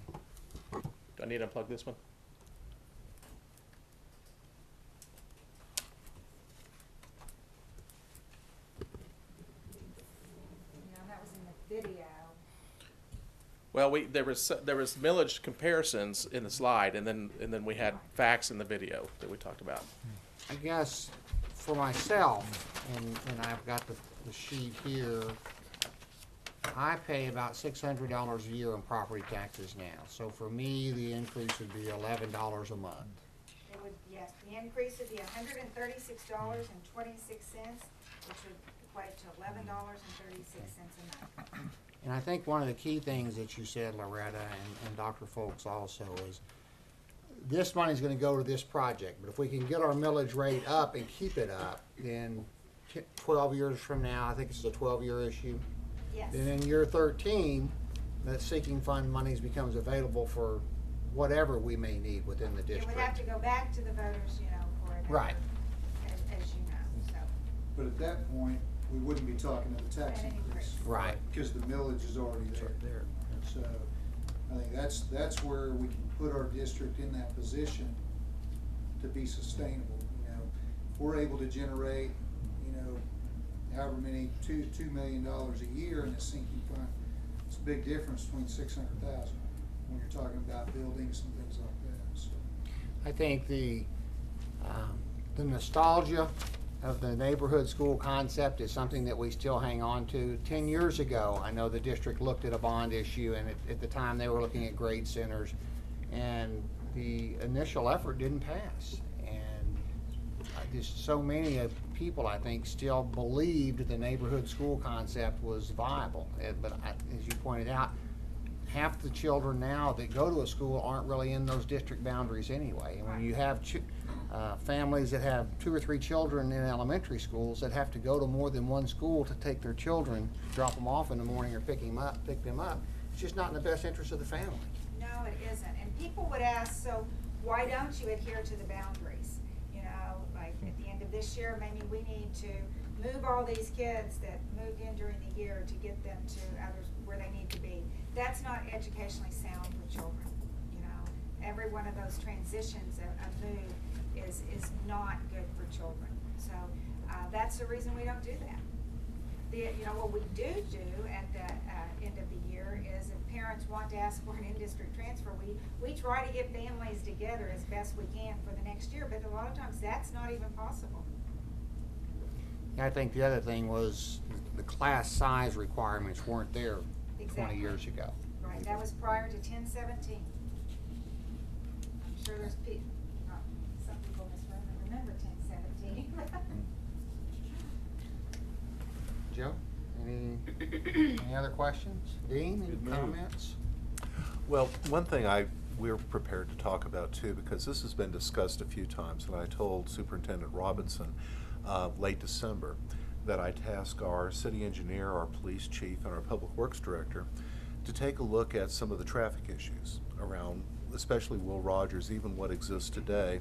Do I need to unplug this one? You know, that was in the video. Well, there was millage comparisons in the slide, and then we had facts in the video that we talked about. I guess for myself, and I've got the sheet here, I pay about $600 a year in property taxes now. So for me, the increase would be $11 a month. It would, yes, the increase would be $136.26, which would equate to $11.36 a month. And I think one of the key things that you said, Loretta, and Dr. Folks also, is this money's gonna go to this project, but if we can get our millage rate up and keep it up, then 12 years from now, I think it's a 12-year issue. Yes. Then in year 13, that sinking fund monies becomes available for whatever we may need within the It district. would have to go back to the voters, you know, for another, Right. as you know, so. But at that point, we wouldn't be talking of the tax An increase. increase. Right. Because the millage is already there. So I think that's where we can put our district in that position to be sustainable. You know, if we're able to generate, you know, however many, $2 million a year in the sinking fund, it's a big difference between 600,000 when you're talking about buildings and things like that. So. I think the nostalgia of the neighborhood school concept is something that we still hang on to. 10 years ago, I know the district looked at a bond issue, and at the time they were looking at grade centers, and the initial effort didn't pass. And just so many people, I think, still believed the neighborhood school concept was viable. But as you pointed out, half the children now that go to a school aren't really in those district boundaries anyway. And when you have families that have 2 or 3 children in elementary schools that have to go to more than one school to take their children, drop them off in the morning or pick them up, it's just not in the best interest of the family. No, it isn't. And people would ask, so why don't you adhere to the boundaries? You know, like at the end of this year, maybe we need to move all these kids that moved in during the year to get them to others where they need to be. That's not educationally sound for children. You know, every one of those transitions of move is not good for children. So that's the reason we don't do that. You know, what we do at the end of the year is if parents want to ask for an in-district transfer, we try to get families together as best we can for the next year, but a lot of times that's not even possible. I think the other thing was the class size requirements weren't there 20 years ago. Right, that was prior to 1017. I'm sure there's some people in this room that remember 1017. Joe, any other questions? Dean, any comments? Well, one thing we're prepared to talk about too, because this has been discussed a few times, and I told Superintendent Robinson late December that I task our city engineer, our police chief, and our public works director to take a look at some of the traffic issues around, especially Will Rogers, even what exists today,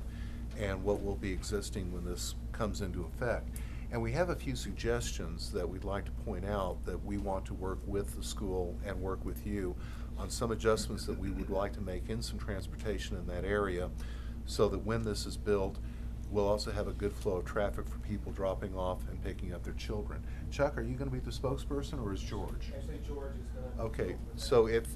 and what will be existing when this comes into effect. And we have a few suggestions that we'd like to point out that we want to work with the school and work with you on some adjustments that we would like to make in some transportation in that area, so that when this is built, we'll also have a good flow of traffic for people dropping off and picking up their children. Chuck, are you going to be the spokesperson, or is George? Actually, George is going to. Okay, so if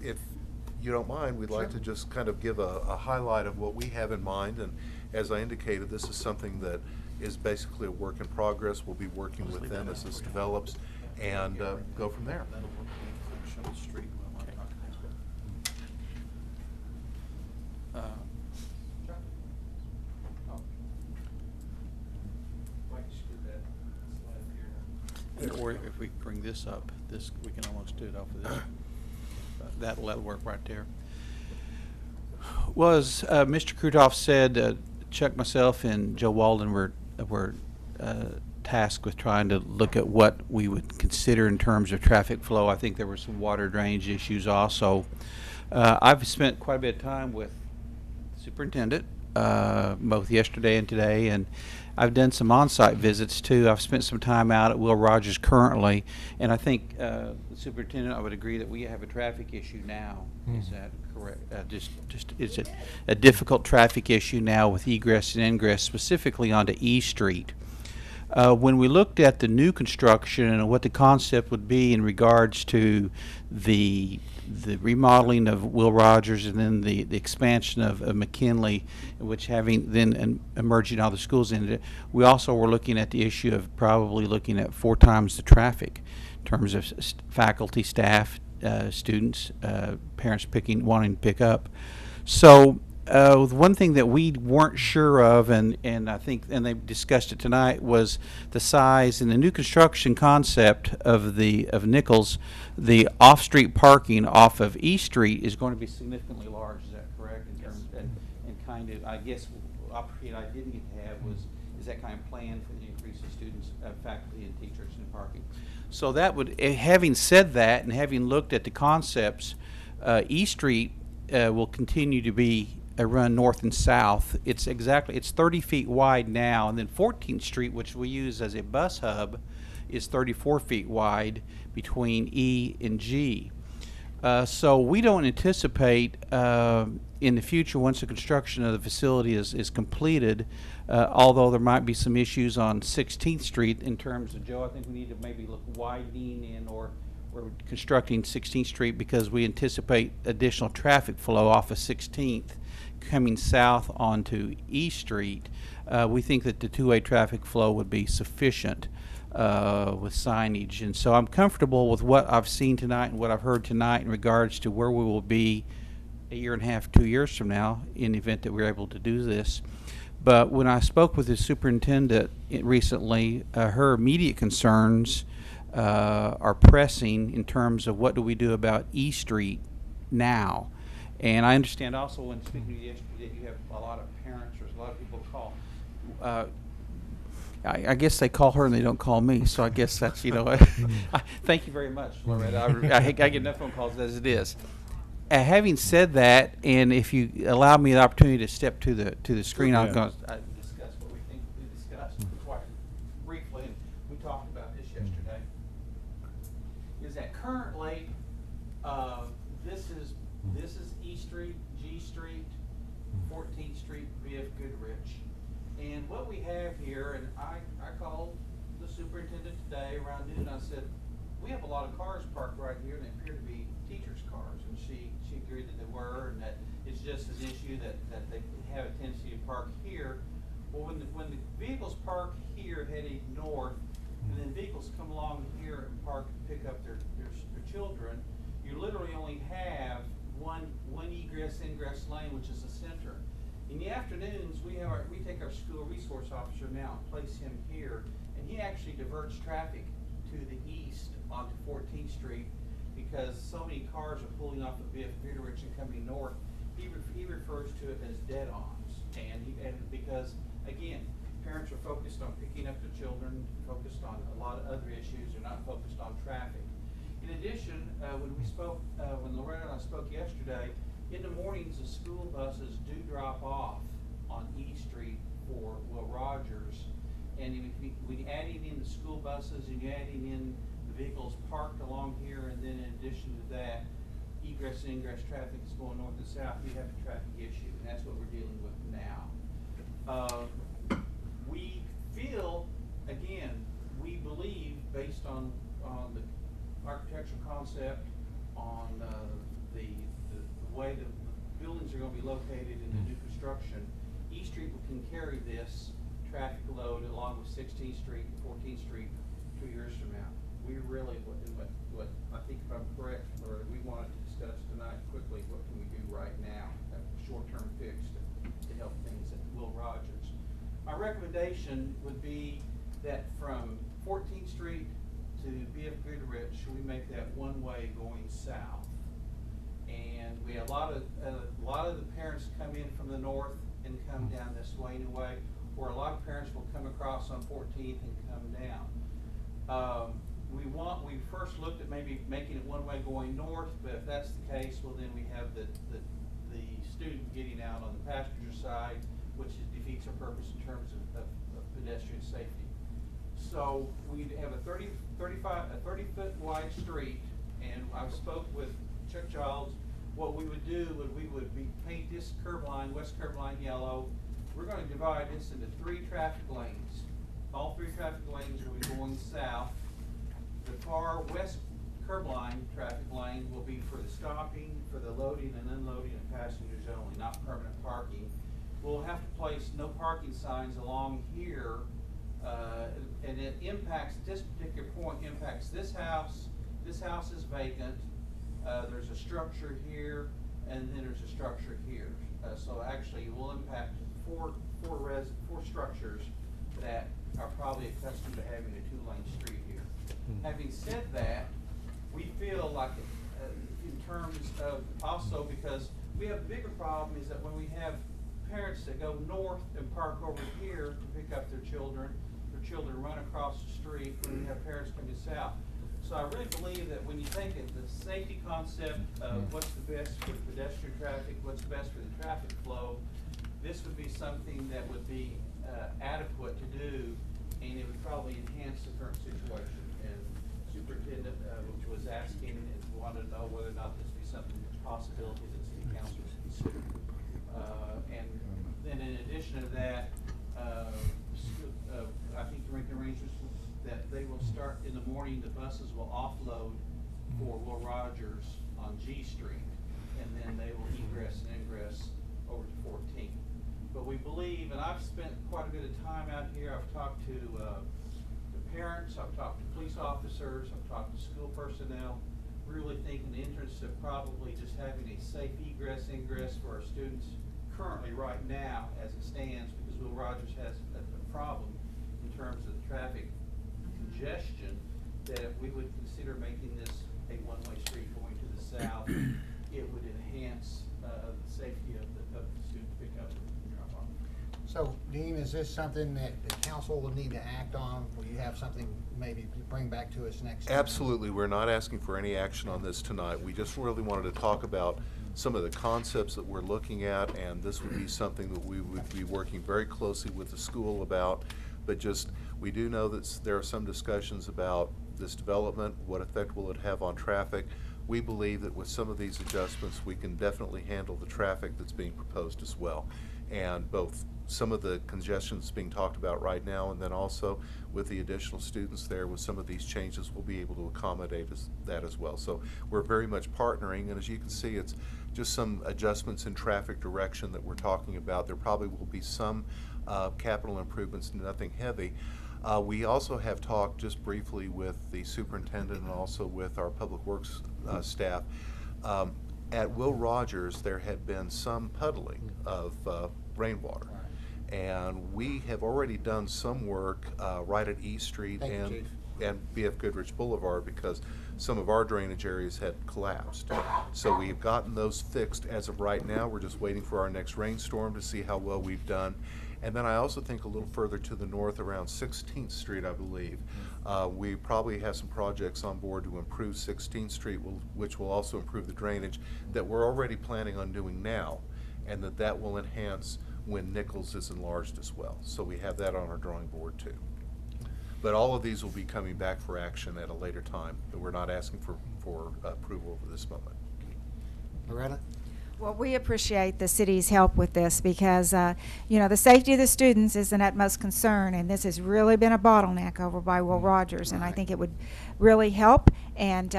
you don't mind, we'd like to just kind of give a highlight of what we have in mind. And as I indicated, this is something that is basically a work in progress. We'll be working with them as this develops and go from there. Or if we bring this up, we can almost do it off of this. That'll work right there. Well, as Mr. Krutoff said, Chuck, myself, and Joe Walden were tasked with trying to look at what we would consider in terms of traffic flow. I think there were some water drainage issues also. I've spent quite a bit of time with the superintendent, both yesterday and today, and I've done some on-site visits too. I've spent some time out at Will Rogers currently, and I think the superintendent, I would agree that we have a traffic issue now. Is that correct? Just it's a difficult traffic issue now with egress and ingress, specifically onto E Street. When we looked at the new construction and what the concept would be in regards to the remodeling of Will Rogers and then the expansion of McKinley, which having then emerging all the schools into it, we also were looking at the issue of probably looking at 4 times the traffic in terms of faculty, staff, students, parents wanting to pick up. So one thing that we weren't sure of, and I think, and they discussed it tonight, was the size and the new construction concept of Nichols. The off-street parking off of E Street is going to be significantly large. Is that correct? In terms and kind of, I guess, opportunity I didn't get to have is that kind of plan for the increase of students, faculty, and teachers in parking. So that would, having said that, and having looked at the concepts, E Street will continue to be run north and south. It's 30 feet wide now, and then 14th Street, which we use as a bus hub, is 34 feet wide between E and G. So we don't anticipate in the future, once the construction of the facility is completed, although there might be some issues on 16th Street in terms of, Joe, I think we need to maybe look widening in or constructing 16th Street, because we anticipate additional traffic flow off of 16th coming south onto E Street. We think that the two-way traffic flow would be sufficient with signage, and so I'm comfortable with what I've seen tonight and what I've heard tonight in regards to where we will be a year and a half, 2 years from now, in the event that we're able to do this. But when I spoke with the superintendent recently, her immediate concerns are pressing in terms of what do we do about E Street now. And I understand also when speaking to you yesterday that you have a lot of parents, or a lot of people call. I guess they call her and they don't call me, so I guess that's, thank you very much, Loretta. I get enough phone calls as it is. Having said that, and if you allow me the opportunity to step to the screen, I'm going to discuss what we think we discussed quite briefly, and we talked about this yesterday. Is that currently this is E Street, G Street, 14th Street, VF Goodrich. And what we have here, and I called the superintendent today around noon, I said, we have a lot of cars parked right here, and they appear to be teachers' cars. And she agreed that they were, and that it's just an issue that they have a tendency to park here. Well, when the vehicles park here heading north, and then vehicles come along here and park and pick up their children, you literally only have one egress ingress lane, which is the center. In the afternoons, we take our school resource officer now and place him here, and he actually diverts traffic to the east onto 14th Street, because so many cars are pulling off of VF Goodrich and coming north. He refers to it as dead-ons, and because again, parents are focused on picking up their children, focused on a lot of other issues. They're not focused on traffic. In addition, when Loretta and I spoke yesterday, in the mornings the school buses do drop off on E Street for Will Rogers. And when you adding in the school buses and you're adding in the vehicles parked along here, and then in addition to that, egress and ingress traffic is going north and south, you have a traffic issue, and that's what we're dealing with now. We feel, again, we believe, based on the architectural concept, on the way the buildings are going to be located in the new construction, East Street can carry this traffic load along with 16th Street and 14th Street 2 years from now. We really, what I think, if I'm correct, or we wanted to discuss tonight quickly, what can we do right now, a short-term fix to help things at Will Rogers. My recommendation would be that from 14th Street to B.F. Goodrich, we make that one-way going south. And we have a lot of the parents come in from the north and come down this Swaney way, or a lot of parents will come across on 14th and come down. We first looked at maybe making it one way going north, but if that's the case, well then we have the student getting out on the passenger side, which defeats our purpose in terms of pedestrian safety. So we'd have a 30-foot wide street, and I spoke with Chuck Childs. What we would do would paint this curb line, west curb line, yellow. We're going to divide this into 3 traffic lanes. All 3 traffic lanes will be going south. The far west curb line traffic lane will be for the stopping, for the loading and unloading of passengers only, not permanent parking. We'll have to place no parking signs along here, and it impacts, this particular point impacts this house. This house is vacant. There's a structure here, and then there's a structure here. So actually it will impact four structures that are probably accustomed to having a 2-lane street here. Having said that, we feel like in terms of also, because we have a bigger problem, is that when we have parents that go north and park over here to pick up their children run across the street when we have parents coming south. So I really believe that when you think of the safety concept of what's the best for the pedestrian traffic, what's best for the traffic flow, this would be something that would be adequate to do, and it would probably enhance the current situation. And Superintendent was asking and wanted to know whether or not this would be something, possibility that City Council would consider. And then in addition to that, I think the arrangements that they will start in the morning, the buses will offload for Will Rogers on G Street, and then they will egress and ingress over to 14th. But we believe, and I've spent quite a bit of time out here, I've talked to the parents, I've talked to police officers, I've talked to school personnel. We really think in the interest of probably just having a safe egress, ingress for our students currently right now as it stands, because Will Rogers has a problem in terms of traffic congestion, that if we would consider making this a one-way street going to the south, it would enhance the safety of the student pickup and drop-off. So, Dean, is this something that the council will need to act on? Will you have something maybe to bring back to us next time? Absolutely. We're not asking for any action on this tonight. We just really wanted to talk about some of the concepts that we're looking at, and this would be something that we would be working very closely with the school about. But just, we do know that there are some discussions about this development, what effect will it have on traffic. We believe that with some of these adjustments, we can definitely handle the traffic that's being proposed as well. And both some of the congestion that's being talked about right now, and then also with the additional students there, with some of these changes, we'll be able to accommodate that as well. So we're very much partnering, and as you can see, it's just some adjustments in traffic direction that we're talking about. There probably will be some capital improvements, nothing heavy. We also have talked just briefly with the superintendent and also with our public works staff. At Will Rogers, there had been some puddling of rainwater. And we have already done some work right at East Street and B.F. Goodrich Boulevard, because some of our drainage areas had collapsed. So we've gotten those fixed as of right now. We're just waiting for our next rainstorm to see how well we've done. And then I also think a little further to the north around 16th Street, I believe, we probably have some projects on board to improve 16th Street, which will also improve the drainage that we're already planning on doing now, and that will enhance when Nichols is enlarged as well. So we have that on our drawing board too. But all of these will be coming back for action at a later time. We're not asking for approval over this moment. Loretta? Well, we appreciate the city's help with this because, you know, the safety of the students is an utmost concern, and this has really been a bottleneck over by Will Rogers, and I think it would really help, and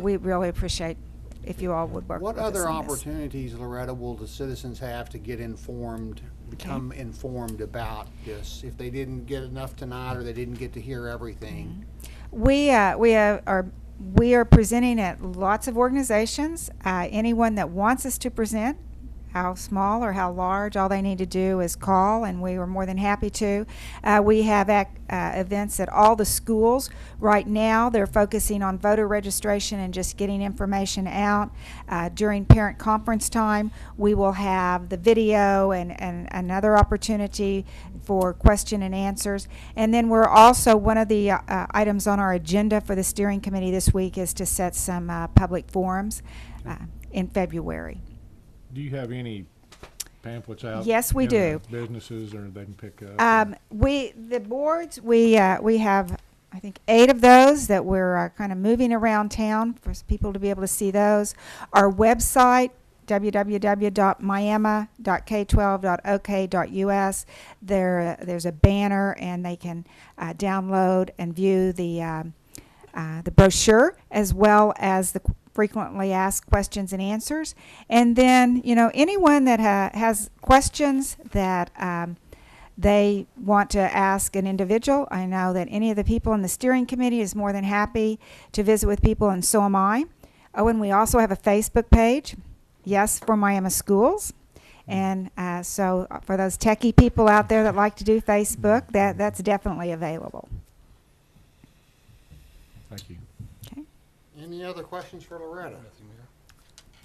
we really appreciate if you all would work with us What other on this. opportunities, Loretta, will the citizens have to get informed, become informed about this? If they didn't get enough tonight or they didn't get to hear everything? We are presenting at lots of organizations. Anyone that wants us to present, how small or how large, all they need to do is call, and we are more than happy to. We have events at all the schools. Right now, they're focusing on voter registration and just getting information out. During parent conference time, we will have the video and another opportunity for question and answers. And then we're also, one of the items on our agenda for the steering committee this week is to set some public forums in February. Do you have any pamphlets out? Yes, we in do. the businesses, or they can pick up? The boards, we have, I think, 8 of those that we're kind of moving around town for people to be able to see those. Our website, www.miami.k12.ok.us. There's a banner, and they can download and view the brochure, as well as the frequently asked questions and answers. And then, you know, anyone that has questions that they want to ask an individual, I know that any of the people in the steering committee is more than happy to visit with people, and so am I. Oh, and we also have a Facebook page, yes, for Miami Schools. And so for those techie people out there that like to do Facebook, that's definitely available. Thank you. Any other questions for Loretta?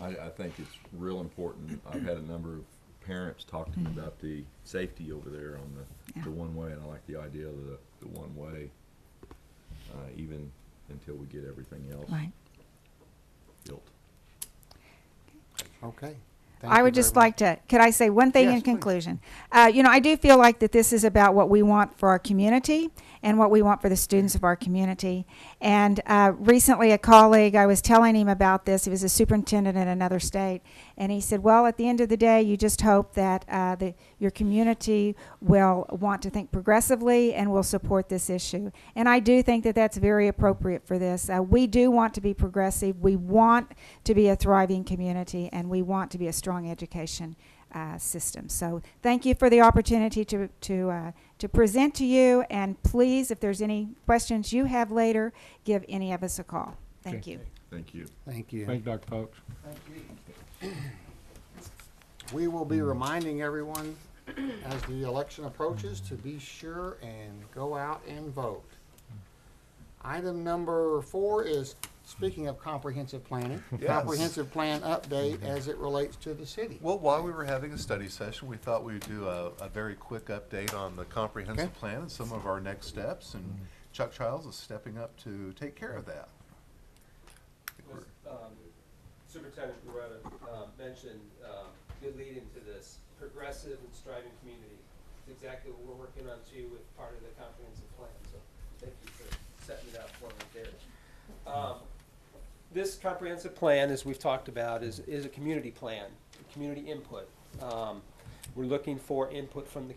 I think it's real important. I've had a number of parents talk to me about the safety over there on the one-way, and I like the idea of the one-way, even until we get everything else built. Okay. I would just like to, could I say one thing in conclusion? You know, I do feel like that this is about what we want for our community and what we want for the students of our community. And recently a colleague, I was telling him about this, he was a superintendent in another state, and he said, well, at the end of the day, you just hope that your community will want to think progressively and will support this issue. And I do think that that's very appropriate for this. We do want to be progressive. We want to be a thriving community, and we want to be a strong education system. So thank you for the opportunity to present to you, and please, if there's any questions you have later, give any of us a call. Thank you. Thank you. Thank you. Thank you, Dr. Folks. Thank you. We will be reminding everyone as the election approaches to be sure and go out and vote. Item number 4 is, speaking of comprehensive planning, comprehensive plan update as it relates to the city. Well, while we were having a study session, we thought we'd do a very quick update on the comprehensive plan and some of our next steps, and Chuck Childs is stepping up to take care of that. Superintendent Loretta mentioned good lead into this progressive and striving community. It's exactly what we're working on too with part of the comprehensive plan. So thank you for setting it up for me there. This comprehensive plan, as we've talked about, is a community plan, community input. We're looking for input from the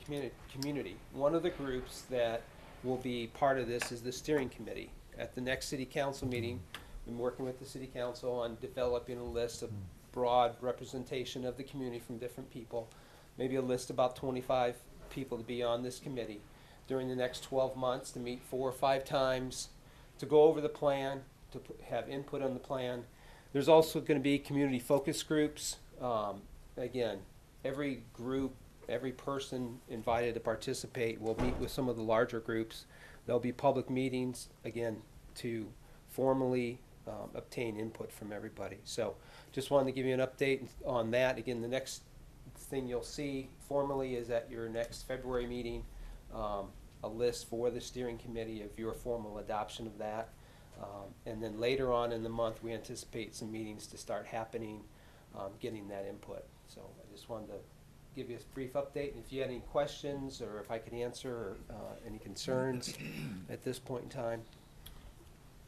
community. One of the groups that will be part of this is the steering committee. At the next city council meeting, we've been working with the city council on developing a list of broad representation of the community from different people, maybe a list about 25 people to be on this committee during the next 12 months, to meet 4 or 5 times, to go over the plan, to have input on the plan. There's also going to be community focus groups. Again, every group, every person invited to participate will meet with some of the larger groups. There'll be public meetings, again, to formally obtain input from everybody. So just wanted to give you an update on that. Again, the next thing you'll see formally is at your next February meeting, a list for the steering committee of your formal adoption of that. And then later on in the month, we anticipate some meetings to start happening, getting that input. So I just wanted to give you a brief update, and if you had any questions, or if I could answer any concerns at this point in time.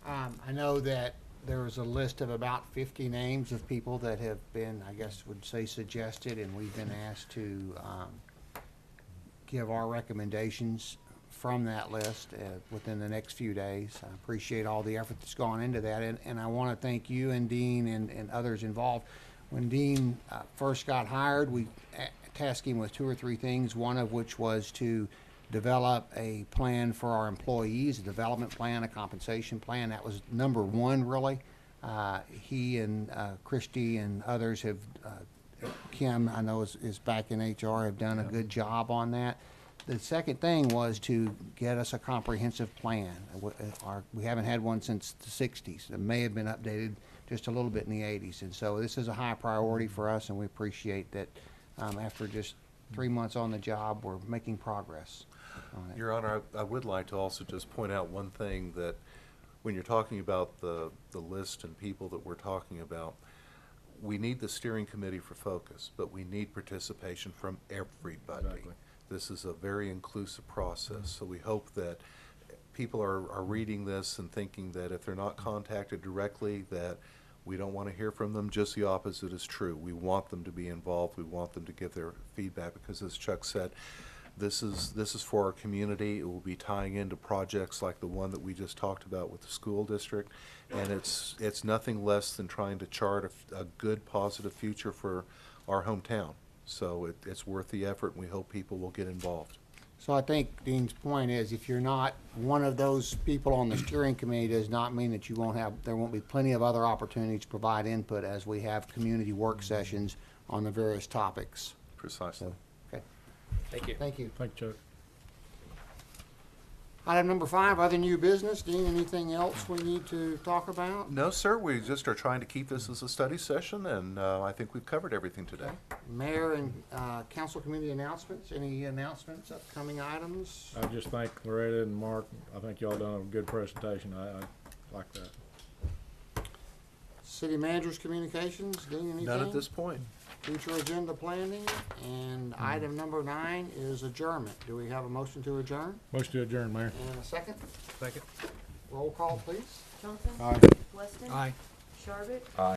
I know that there was a list of about 50 names of people that have been, I guess would say suggested, and we've been asked to give our recommendations from that list within the next few days. I appreciate all the effort that's gone into that, and I want to thank you and Dean and others involved. When Dean first got hired, we tasked him with 2 or 3 things, one of which was to develop a plan for our employees, a development plan, a compensation plan. That was number 1, really. He and Christy and others have, Kim, I know is back in HR, have done a good job on that. The second thing was to get us a comprehensive plan. We haven't had one since the 60s. It may have been updated just a little bit in the 80s. And so this is a high priority for us, and we appreciate that after just 3 months on the job, we're making progress on it. Your Honor, I would like to also just point out one thing, that when you're talking about the list and people that we're talking about, we need the steering committee for focus, but we need participation from everybody. Exactly. This is a very inclusive process, so we hope that people are reading this and thinking that if they're not contacted directly, that we don't want to hear from them. Just the opposite is true. We want them to be involved. We want them to give their feedback, because as Chuck said, this is for our community. It will be tying into projects like the one that we just talked about with the school district, and it's nothing less than trying to chart a good, positive future for our hometown. So it's worth the effort, and we hope people will get involved. So I think Dean's point is, if you're not one of those people on the steering committee, does not mean that there won't be plenty of other opportunities to provide input as we have community work sessions on the various topics. Precisely. So, okay. Thank you. Thank you. Thank you, Chuck. Item number 5, other new business. Dean, anything else we need to talk about? No, sir. We just are trying to keep this as a study session, and I think we've covered everything today. Mayor and council committee announcements. Any announcements, upcoming items? I just thank Loretta and Mark. I think y'all done a good presentation. I like that. City managers communications. Dean, anything? None at this point. Future agenda planning. And item number 9 is adjournment. Do we have a motion to adjourn? Motion to adjourn, Mayor. And a second? Second. Roll call, please. Johnson? Aye. Weston? Aye. Sharbutt? Aye.